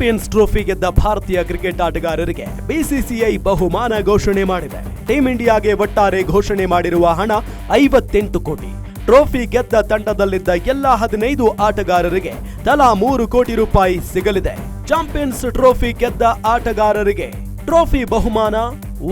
Champions trophy ಗೆದ್ದ ಭಾರತೀಯ cricket ಆಟಗಾರರಿಗೆ ಬಿಸಿಸಿಐ ಬಹುಮಾನ ಘೋಷಣೆ ಮಾಡಿದೆ. ಟೀಂ ಇಂಡಿಯಾಗೆ ಒಟ್ಟಾರೆ ಘೋಷಣೆ ಮಾಡಿರುವ ಹಣ 58 ಕೋಟಿ. ಟ್ರೋಫಿ ಗೆದ್ದ ತಂಡದಲ್ಲಿದ್ದ ಎಲ್ಲ 15 ಆಟಗಾರರಿಗೆ ತಲಾ 3 ಕೋಟಿ ರೂಪಾಯಿ ಸಿಗಲಿದೆ. ಚಾಂಪಿಯನ್ಸ್ ಟ್ರೋಫಿ ಗೆದ್ದ ಆಟಗಾರರಿಗೆ ಟ್ರೋಫಿ ಬಹುಮಾನ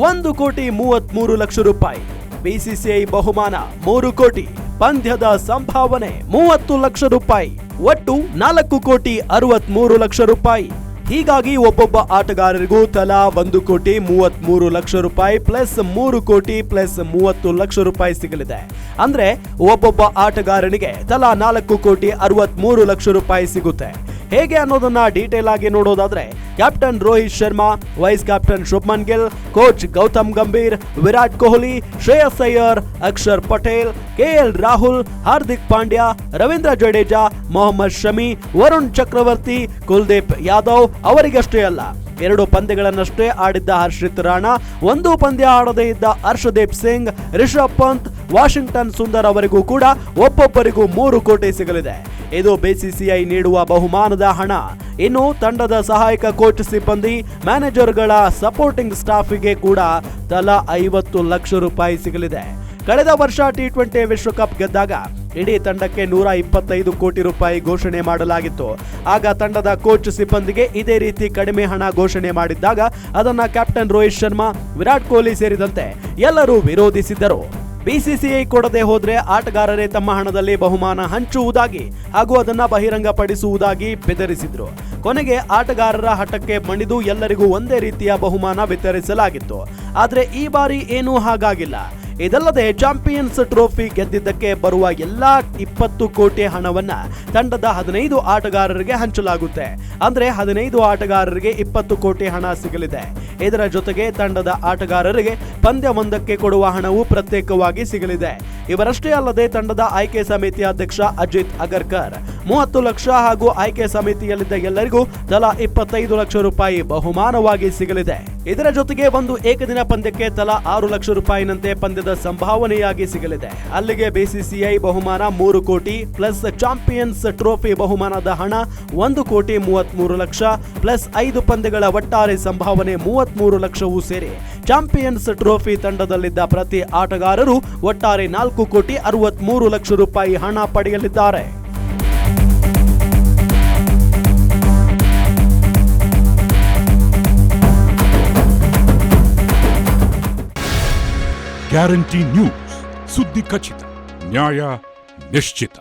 1,33 ಲಕ್ಷ ರೂಪಾಯಿ. ಬಿಸಿಸಿಐ ಬಹುಮಾನ 3 ಕೋಟಿ. ಪಂದ್ಯದ ಸಂಭಾವನೆ 30 ಲಕ್ಷ ರೂಪಾಯಿ. ಒಟ್ಟು 4,63 ಲಕ್ಷ ರೂಪಾಯಿ. ಹೀಗಾಗಿ ಒಬ್ಬೊಬ್ಬ ಆಟಗಾರರಿಗೂ ತಲಾ 1,33 ಲಕ್ಷ ರೂಪಾಯಿ ಪ್ಲಸ್ 3 ಕೋಟಿ ಪ್ಲಸ್ 30 ಲಕ್ಷ ರೂಪಾಯಿ ಸಿಗಲಿದೆ. ಅಂದ್ರೆ ಒಬ್ಬೊಬ್ಬ ಆಟಗಾರನಿಗೆ ತಲಾ 4,63 ಲಕ್ಷ ರೂಪಾಯಿ ಸಿಗುತ್ತೆ. ಹೇಗೆ ಅನ್ನೋದನ್ನ ಡೀಟೇಲ್ ಆಗಿ ನೋಡೋದಾದ್ರೆ, captain Rohit Sharma, vice captain Shubman Gill, coach Gautam Gambhir, Virat Kohli, Shreyas Iyer, Axar Patel, KL Rahul, Hardik Pandya, Ravindra Jadeja, Mohammed Shami, Varun Chakravarthy, Kuldeep Yadav ಅವರಿಗಷ್ಟೇ ಅಲ್ಲ, 2 ಪಂದ್ಯಗಳನ್ನಷ್ಟೇ ಆಡಿದ್ದ ಹರ್ಷಿತ್ ರಾಣಾ, 1 ಪಂದ್ಯ ಆಡದೇ ಇದ್ದ ಹರ್ಷದೀಪ್ ಸಿಂಗ್, ರಿಷಬ್ ಪಂತ್, ವಾಷಿಂಗ್ಟನ್ ಸುಂದರ್ ಅವರಿಗೂ ಕೂಡ ಒಬ್ಬೊಬ್ಬರಿಗೂ 3 ಕೋಟಿ ಸಿಗಲಿದೆ. ಇದು ಬಿಸಿಸಿಐ ನೀಡುವ ಬಹುಮಾನದ ಹಣ. ಇನ್ನು ತಂಡದ ಸಹಾಯಕ ಕೋಚ್ ಸಿಬ್ಬಂದಿ, ಮ್ಯಾನೇಜರ್ಗಳ ಸಪೋರ್ಟಿಂಗ್ ಸ್ಟಾಫ್ಗೆ ಕೂಡ ತಲಾ 50 ಲಕ್ಷ ರೂಪಾಯಿ ಸಿಗಲಿದೆ. ಕಳೆದ ವರ್ಷ ಟಿ20 ವಿಶ್ವಕಪ್ ಗೆದ್ದಾಗ ಇಡೀ ತಂಡಕ್ಕೆ 125 ಕೋಟಿ ರೂಪಾಯಿ ಘೋಷಣೆ ಮಾಡಲಾಗಿತ್ತು. ಆಗ ತಂಡದ ಕೋಚ್ ಸಿಬ್ಬಂದಿಗೆ ಇದೇ ರೀತಿ ಕಡಿಮೆ ಹಣ ಘೋಷಣೆ ಮಾಡಿದ್ದಾಗ ಅದನ್ನ ಕ್ಯಾಪ್ಟನ್ ರೋಹಿತ್ ಶರ್ಮಾ, ವಿರಾಟ್ ಕೊಹ್ಲಿ ಸೇರಿದಂತೆ ಎಲ್ಲರೂ ವಿರೋಧಿಸಿದ್ದರು. ಬಿಸಿಸಿಐ ಕೊಡದೆ ಹೋದ್ರೆ ಆಟಗಾರರೇ ತಮ್ಮ ಹಣದಲ್ಲಿ ಬಹುಮಾನ ಹಂಚುವುದಾಗಿ ಹಾಗೂ ಅದನ್ನ ಬಹಿರಂಗಪಡಿಸುವುದಾಗಿ ಬೆದರಿಸಿದ್ರು. ಕೊನೆಗೆ ಆಟಗಾರರ ಹಠಕ್ಕೆ ಮಣಿದು ಎಲ್ಲರಿಗೂ ಒಂದೇ ರೀತಿಯ ಬಹುಮಾನ ವಿತರಿಸಲಾಗಿತ್ತು. ಆದ್ರೆ ಈ ಬಾರಿ ಏನೂ ಹಾಗಾಗಿಲ್ಲ. ಇದಲ್ಲದೆ ಚಾಂಪಿಯನ್ಸ್ ಟ್ರೋಫಿ ಗೆದ್ದಿದ್ದಕ್ಕೆ ಬರುವ ಎಲ್ಲಾ 20 ಕೋಟಿ ಹಣವನ್ನ ತಂಡದ 15 ಆಟಗಾರರಿಗೆ ಹಂಚಲಾಗುತ್ತೆ. ಅಂದ್ರೆ 15 ಆಟಗಾರರಿಗೆ 20 ಕೋಟಿ ಹಣ ಸಿಗಲಿದೆ. ಇದರ ಜೊತೆಗೆ ತಂಡದ ಆಟಗಾರರಿಗೆ ಪಂದ್ಯವೊಂದಕ್ಕೆ ಕೊಡುವ ಹಣವು ಪ್ರತ್ಯೇಕವಾಗಿ ಸಿಗಲಿದೆ. ಇವರಷ್ಟೇ ಅಲ್ಲದೆ ತಂಡದ ಆಯ್ಕೆ ಸಮಿತಿ ಅಧ್ಯಕ್ಷ ಅಜಿತ್ ಅಗರ್ಕರ್ 30 ಲಕ್ಷ ಹಾಗೂ ಆಯ್ಕೆ ಸಮಿತಿಯಲ್ಲಿದ್ದ ಎಲ್ಲರಿಗೂ ತಲಾ 25 ಲಕ್ಷ ರೂಪಾಯಿ ಬಹುಮಾನವಾಗಿ ಸಿಗಲಿದೆ. ಇದರ ಜೊತೆಗೆ ಒಂದು ಏಕದಿನ ಪಂದ್ಯಕ್ಕೆ ತಲಾ 6 ಲಕ್ಷ ರೂಪಾಯಿನಂತೆ ಪಂದ್ಯದ ಸಂಭಾವನೆಯಾಗಿ ಸಿಗಲಿದೆ. ಅಲ್ಲಿಗೆ ಬಿಸಿಸಿಐ ಬಹುಮಾನ 3 ಕೋಟಿ ಪ್ಲಸ್ ಚಾಂಪಿಯನ್ಸ್ ಟ್ರೋಫಿ ಬಹುಮಾನದ ಹಣ 1,33 ಲಕ್ಷ ಪ್ಲಸ್ 5 ಪಂದ್ಯಗಳ ಒಟ್ಟಾರೆ ಸಂಭಾವನೆ 33 ಲಕ್ಷವೂ ಸೇರಿ ಚಾಂಪಿಯನ್ಸ್ ಟ್ರೋಫಿ ತಂಡದಲ್ಲಿದ್ದ ಪ್ರತಿ ಆಟಗಾರರು ಒಟ್ಟಾರೆ 4,63 ಲಕ್ಷ ರೂಪಾಯಿ ಹಣ ಪಡೆಯಲಿದ್ದಾರೆ. ಗ್ಯಾರಂಟಿ ನ್ಯೂಸ್, ಸುದ್ದಿ ಖಚಿತ, ನ್ಯಾಯ ನಿಶ್ಚಿತ.